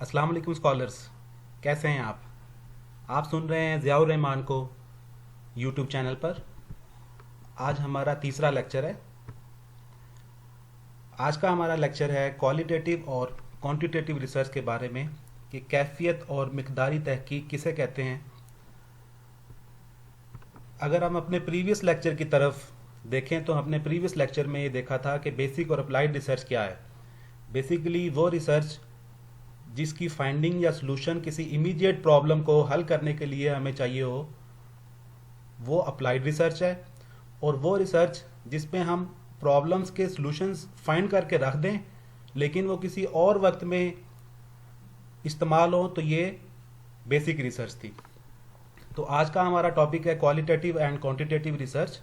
अस्सलाम वालेकुम स्कॉलर्स। कैसे हैं आप सुन रहे हैं ज़ियाउर रहमान को यूट्यूब चैनल पर। आज हमारा तीसरा लेक्चर है। आज का हमारा लेक्चर है क्वालिटेटिव और क्वांटिटेटिव रिसर्च के बारे में कि कैफियत और मिकदारी तहकीक किसे कहते हैं। अगर हम अपने प्रीवियस लेक्चर की तरफ देखें तो हमने प्रीवियस लेक्चर में ये देखा था कि बेसिक और अप्लाइड रिसर्च क्या है। बेसिकली वो रिसर्च जिसकी फाइंडिंग या सलूशन किसी इमीडिएट प्रॉब्लम को हल करने के लिए हमें चाहिए हो, वो अप्लाइड रिसर्च है। और वो रिसर्च जिसमें हम प्रॉब्लम्स के सलूशंस फाइंड करके रख दें लेकिन वो किसी और वक्त में इस्तेमाल हो, तो ये बेसिक रिसर्च थी। तो आज का हमारा टॉपिक है क्वालिटेटिव एंड क्वांटिटेटिव रिसर्च।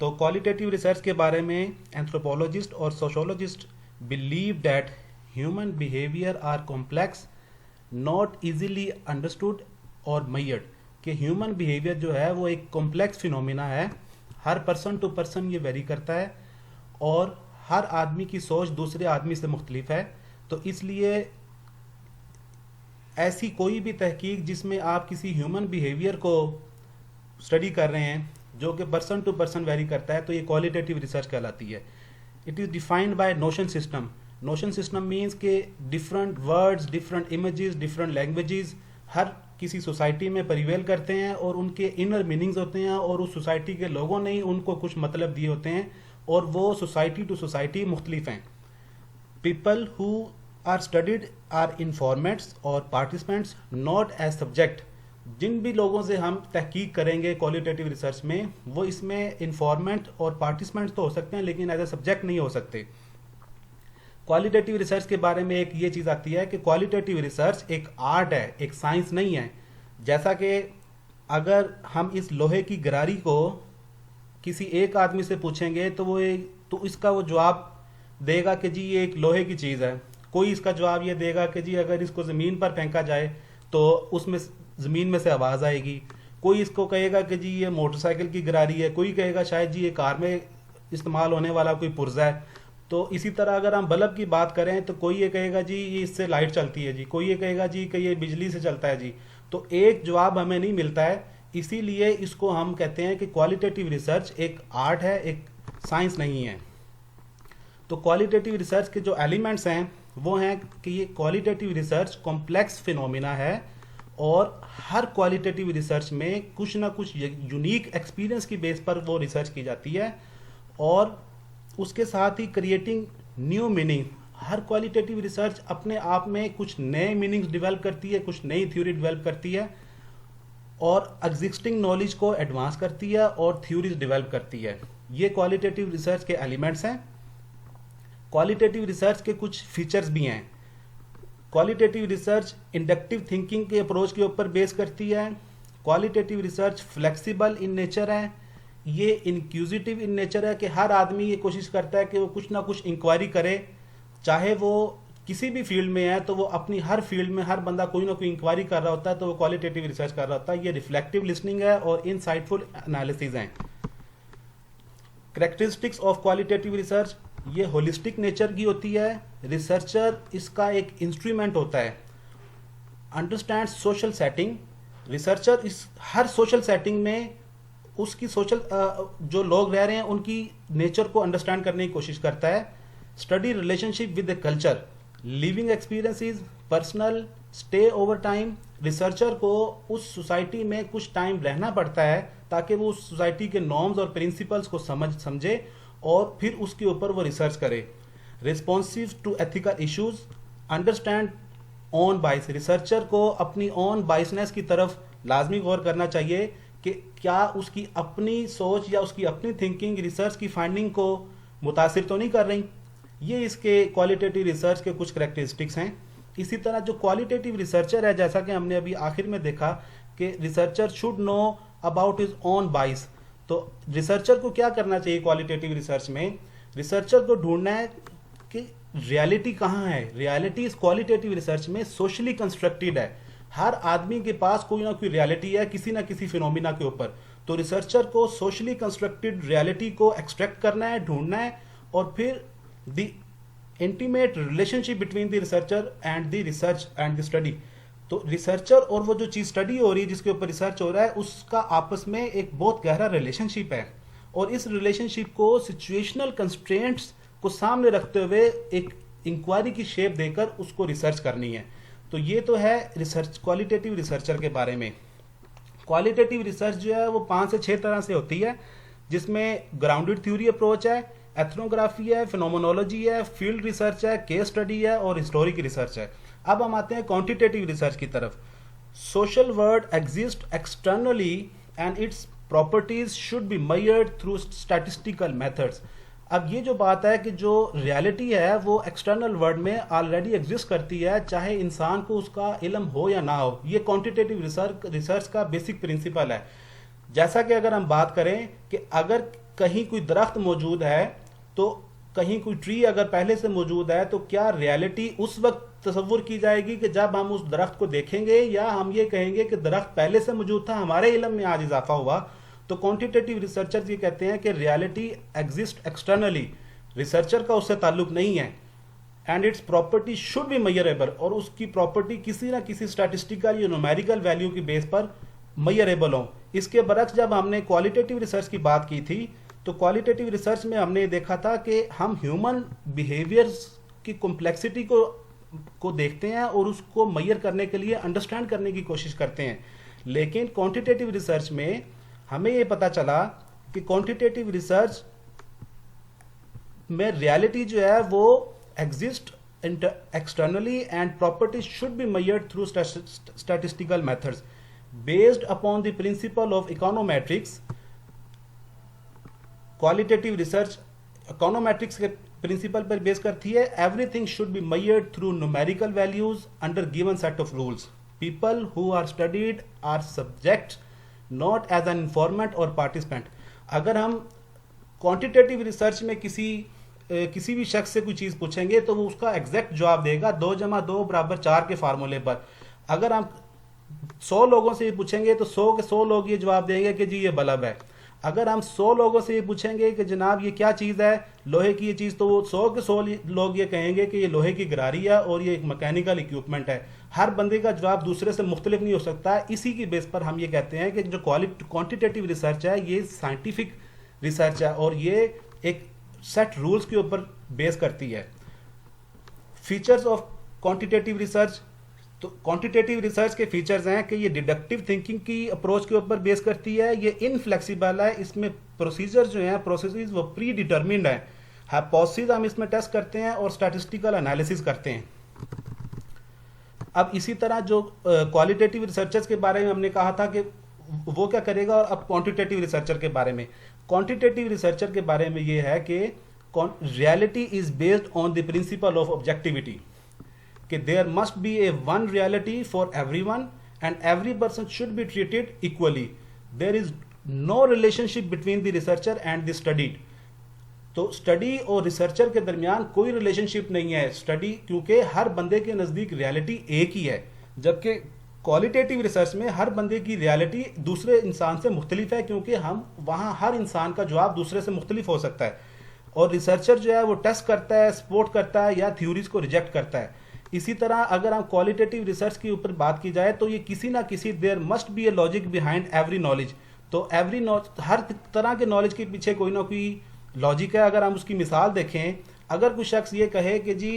तो क्वालिटेटिव रिसर्च के बारे में एंथ्रोपोलॉजिस्ट और sociologist believe that human behaviour are complex, not easily understood और मेजर्ड। कि ह्यूमन बिहेवियर जो है वो एक कॉम्प्लेक्स फिनोमिना है। हर पर्सन टू पर्सन ये वेरी करता है और हर आदमी की सोच दूसरे आदमी से मुख्तलिफ है। तो इसलिए ऐसी कोई भी तहकीक जिसमें आप किसी ह्यूमन बिहेवियर को स्टडी कर रहे हैं जो कि पर्सन टू पर्सन वेरी करता है, तो ये क्वालिटेटिव रिसर्च कहलाती है। It is defined by notion system. Notion system means के different words, different images, different languages हर किसी सोसाइटी में परिवेल करते हैं और उनके इनर मीनिंग्स होते हैं और उस सोसाइटी के लोगों ने ही उनको कुछ मतलब दिए होते हैं और वो सोसाइटी टू सोसाइटी मुख्तलिफ हैं। People who are studied are informants और पार्टिसिपेंट्स नॉट एज सब्जेक्ट। जिन भी लोगों से हम तहकीक करेंगे क्वालिटेटिव रिसर्च में, वो इसमें इन्फॉर्मेंट और पार्टिसिपेंट्स तो हो सकते हैं लेकिन एज ए सब्जेक्ट नहीं हो सकते। क्वालिटेटिव रिसर्च के बारे में एक ये चीज़ आती है कि क्वालिटेटिव रिसर्च एक आर्ट है, एक साइंस नहीं है। जैसा कि अगर हम इस लोहे की गरारी को किसी एक आदमी से पूछेंगे तो इसका वो जवाब देगा कि जी ये एक लोहे की चीज़ है। कोई इसका जवाब ये देगा कि जी अगर इसको ज़मीन पर फेंका जाए तो उसमें ज़मीन में से आवाज़ आएगी। कोई इसको कहेगा कि जी ये मोटरसाइकिल की गरारी है, कोई कहेगा शायद जी ये कार में इस्तेमाल होने वाला कोई पुर्जा है। तो इसी तरह अगर हम बल्ब की बात करें तो कोई ये कहेगा जी ये इससे लाइट चलती है जी, कोई ये कहेगा जी कि ये बिजली से चलता है जी। तो एक जवाब हमें नहीं मिलता है, इसीलिए इसको हम कहते हैं कि क्वालिटेटिव रिसर्च एक आर्ट है, एक साइंस नहीं है। तो क्वालिटेटिव रिसर्च के जो एलिमेंट्स हैं वो हैं कि ये क्वालिटेटिव रिसर्च कॉम्प्लेक्स फिनोमिना है और हर क्वालिटेटिव रिसर्च में कुछ ना कुछ यूनिक एक्सपीरियंस की बेस पर वो रिसर्च की जाती है और उसके साथ ही क्रिएटिंग न्यू मीनिंग। हर क्वालिटेटिव रिसर्च अपने आप में कुछ नए मीनिंग्स डेवलप करती है, कुछ नई थ्योरी डेवलप करती है और एग्जिस्टिंग नॉलेज को एडवांस करती है और थ्योरीज डेवलप करती है। ये क्वालिटेटिव रिसर्च के एलिमेंट्स हैं। क्वालिटेटिव रिसर्च के कुछ फीचर्स भी हैं। क्वालिटेटिव रिसर्च इंडक्टिव थिंकिंग के अप्रोच के ऊपर बेस करती है। Qualitative research flexible in nature है। ये इंक्यूजिटिव इन नेचर है कि हर आदमी ये कोशिश करता है कि वो कुछ ना कुछ इंक्वायरी करे, चाहे वो किसी भी फील्ड में है तो वो अपनी हर फील्ड में हर बंदा कोई ना कोई इंक्वायरी कर रहा होता है, तो वो क्वालिटेटिव रिसर्च कर रहा होता है। ये रिफ्लेक्टिव लिसनिंग है और इनसाइटफुल एनालिसिस हैं। कैरेक्टरिस्टिक्स ऑफ क्वालिटेटिव रिसर्च, ये होलिस्टिक नेचर की होती है। रिसर्चर इसका एक इंस्ट्रूमेंट होता है। अंडरस्टैंड सोशल सेटिंग, रिसर्चर इस हर सोशल सेटिंग में उसकी सोशल जो लोग रह रहे हैं उनकी नेचर को अंडरस्टैंड करने की कोशिश करता है। Study relationship with the culture, living experiences, personal, stay over time. Researcher को उस सोसाइटी में कुछ टाइम रहना पड़ता है ताकि वो उस सोसाइटी के नॉर्म्स और प्रिंसिपल्स को समझे और फिर उसके ऊपर वो रिसर्च करे। Responsive to ethical issues, understand own bias. Researcher को अपनी ऑन बाइसनेस की तरफ लाजमी गौर करना चाहिए कि क्या उसकी अपनी सोच या उसकी अपनी थिंकिंग रिसर्च की फाइंडिंग को मुतासिर तो नहीं कर रही। ये इसके क्वालिटेटिव रिसर्च के कुछ करैक्टरिस्टिक्स हैं। इसी तरह जो क्वालिटेटिव रिसर्चर है, जैसा कि हमने अभी आखिर में देखा कि researcher should know about his own बाइस। तो रिसर्चर को क्या करना चाहिए क्वालिटेटिव रिसर्च में? रिसर्चर को ढूंढना है कि रियलिटी कहाँ है। रियलिटी इस क्वालिटेटिव रिसर्च में सोशली कंस्ट्रक्टेड है। हर आदमी के पास कोई ना कोई रियलिटी है किसी ना किसी फिनोमिना के ऊपर। तो रिसर्चर को सोशली कंस्ट्रक्टेड रियलिटी को एक्सट्रैक्ट करना है, ढूंढना है और फिर the intimate relationship between the researcher and the research and the study. तो रिसर्चर और वो जो चीज़ स्टडी हो रही है, जिसके ऊपर रिसर्च हो रहा है, उसका आपस में एक बहुत गहरा रिलेशनशिप है, और इस रिलेशनशिप को सिचुएशनल कंस्ट्रेंट्स को सामने रखते हुए एक इंक्वायरी की शेप देकर उसको रिसर्च करनी है। तो ये तो है रिसर्च, क्वालिटेटिव रिसर्चर के बारे में। क्वालिटेटिव रिसर्च जो है वो 5 से 6 तरह से होती है, जिसमें ग्राउंडेड थ्योरी अप्रोच है, एथनोग्राफी है, फिनोमेनोलॉजी है, फील्ड रिसर्च है, केस स्टडी है और हिस्टोरिक रिसर्च है। अब हम आते हैं क्वांटिटेटिव रिसर्च की तरफ। Social word exist externally and its properties should be measured through statistical methods. अब ये जो बात है कि जो रियलिटी है वो एक्सटर्नल वर्ल्ड में ऑलरेडी एग्जिस्ट करती है, चाहे इंसान को उसका इल्म हो या ना हो। ये क्वांटिटेटिव रिसर्च का बेसिक प्रिंसिपल है। जैसा कि अगर हम बात करें कि अगर कहीं कोई दरख्त मौजूद है, तो कहीं कोई ट्री अगर पहले से मौजूद है, तो क्या रियलिटी उस वक्त तस्वुर की जाएगी कि जब हम उस दरख्त को देखेंगे, या हम ये कहेंगे कि दरख्त पहले से मौजूद था, हमारे इल्म में आज इजाफा हुआ। तो क्वांटिटेटिव रिसर्चर्स ये कहते हैं कि रियलिटी एग्जिस्ट एक्सटर्नली, रिसर्चर का उससे ताल्लुक नहीं है, and it's property should be measurable, और उसकी प्रॉपर्टी किसी ना किसी स्टैटिस्टिकल या न्यूमेरिकल वैल्यू की बेस पर मेजरेबल हो। इसके बरक्स जब हमने क्वालिटेटिव रिसर्च की बात की थी, तो क्वालिटेटिव रिसर्च में हमने देखा था कि हम ह्यूमन बिहेवियर्स की कॉम्प्लेक्सिटी को देखते हैं और उसको मेजर करने के लिए अंडरस्टैंड करने की कोशिश करते हैं। लेकिन क्वांटिटेटिव रिसर्च में हमें ये पता चला कि क्वांटिटेटिव रिसर्च में रियलिटी जो है वो exist externally and properties should be measured through statistical methods based upon the principle of econometrics. Qualitative research econometrics के प्रिंसिपल पर बेस करती है। Everything should be measured through numerical values under given set of rules. People who are studied are subject not as an informant और participant. अगर हम quantitative research में किसी भी शख्स से कोई चीज़ पूछेंगे तो वो उसका एग्जैक्ट जवाब देगा 2 + 2 = 4 के फार्मूले पर। अगर हम 100 लोगों से ये पूछेंगे तो 100 के 100 लोग ये जवाब देंगे कि जी ये बल्ब है। अगर हम 100 लोगों से ये पूछेंगे कि जनाब ये क्या चीज़ है, लोहे की ये चीज़, तो वो 100 के 100 लोग ये कहेंगे कि ये लोहे की गरारी है और ये एक मैकेनिकल इक्विपमेंट है। हर बंदे का जवाब दूसरे से मुख्तलिफ नहीं हो सकता। इसी की बेस पर हम ये कहते हैं कि जो क्वांटिटेटिव रिसर्च है ये साइंटिफिक रिसर्च है और ये एक सेट रूल्स के ऊपर बेस करती है। फीचर्स ऑफ क्वांटिटेटिव रिसर्च, तो क्वांटिटेटिव रिसर्च के फीचर्स हैं कि ये डिडक्टिव थिंकिंग की अप्रोच के ऊपर बेस करती है, ये इनफ्लेक्सिबल है, इसमें प्रोसीजर जो हैं प्रोसेसेस वो प्री डिटर्मिन्ड है, हाइपोथेसिस हम इसमें टेस्ट करते हैं और स्टैटिस्टिकल एनालिसिस करते हैं। अब इसी तरह जो क्वालिटेटिव रिसर्चर्स के बारे में हमने कहा था कि वो क्या करेगा, और अब क्वांटिटेटिव रिसर्चर के बारे में, क्वांटिटेटिव रिसर्चर के बारे में ये है कि reality is based on the principle of objectivity, कि there must be a one reality for everyone and every person should be treated equally. There is no relationship between the researcher and the studied. तो study और researcher के दरमियान कोई relationship नहीं है, study, क्योंकि हर बंदे के नज़दीक रियलिटी एक ही है, जबकि क्वालिटेटिव रिसर्च में हर बंदे की रियलिटी दूसरे इंसान से मुख्तलिफ है, क्योंकि हम वहाँ हर इंसान का जवाब दूसरे से मुख्तलिफ हो सकता है, और रिसर्चर जो है वो टेस्ट करता है, सपोर्ट करता है या थ्योरीज को रिजेक्ट करता है। इसी तरह अगर हम क्वालिटेटिव रिसर्च के ऊपर बात की जाए तो ये किसी ना किसी, there must be a logic behind every knowledge. तो हर तरह के नॉलेज के पीछे कोई ना कोई लॉजिक है। अगर हम उसकी मिसाल देखें, अगर कोई शख्स ये कहे कि जी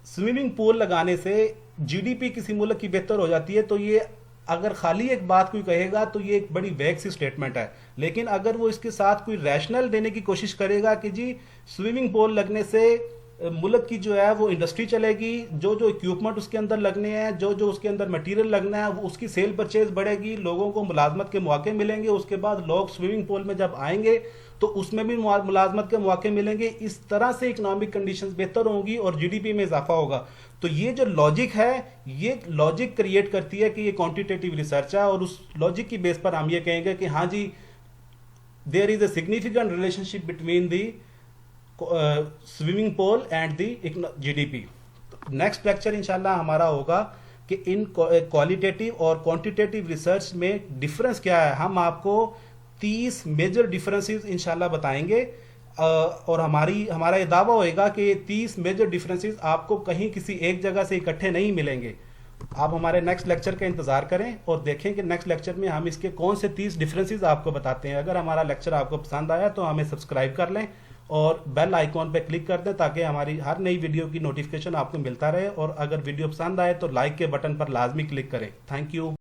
स्विमिंग पूल लगाने से जीडीपी किसी मुल्क की बेहतर हो जाती है, तो ये अगर खाली एक बात कोई कहेगा तो ये एक बड़ी वैग सी स्टेटमेंट है। लेकिन अगर वो इसके साथ कोई रैशनल देने की कोशिश करेगा कि जी स्विमिंग पूल लगने से मुल्क की जो है वो इंडस्ट्री चलेगी, जो इक्विपमेंट उसके अंदर लगने हैं, जो उसके अंदर मटेरियल लगना है, वो उसकी सेल परचेज बढ़ेगी, लोगों को मुलाजमत के मौके मिलेंगे, उसके बाद लोग स्विमिंग पूल में जब आएंगे तो उसमें भी मुलाजमत के मौके मिलेंगे, इस तरह से इकोनॉमिक कंडीशंस बेहतर होंगी और जीडीपी में इजाफा होगा। तो ये जो लॉजिक है, ये लॉजिक क्रिएट करती है कि ये क्वांटिटेटिव रिसर्च है, और उस लॉजिक की बेस पर हम ये कहेंगे कि हाँ जी there is a significant relationship between the swimming pool and the GDP. Next lecture इंशाल्लाह हमारा होगा कि इन क्वालिटेटिव और क्वांटिटेटिव रिसर्च में डिफरेंस क्या है। हम आपको 30 मेजर डिफरेंसेस इंशाल्लाह बताएंगे। और हमारा ये दावा होएगा कि 30 मेजर डिफरेंसेस आपको कहीं किसी एक जगह से इकट्ठे नहीं मिलेंगे। आप हमारे नेक्स्ट लेक्चर का इंतजार करें और देखें कि नेक्स्ट लेक्चर में हम इसके कौन से 30 डिफरेंसेस आपको बताते हैं। अगर हमारा लेक्चर आपको पसंद आया तो हमें सब्सक्राइब कर लें और बेल आइकॉन पर क्लिक कर दें ताकि हमारी हर नई वीडियो की नोटिफिकेशन आपको मिलता रहे। और अगर वीडियो पसंद आए तो लाइक के बटन पर लाजमी क्लिक करें। Thank you.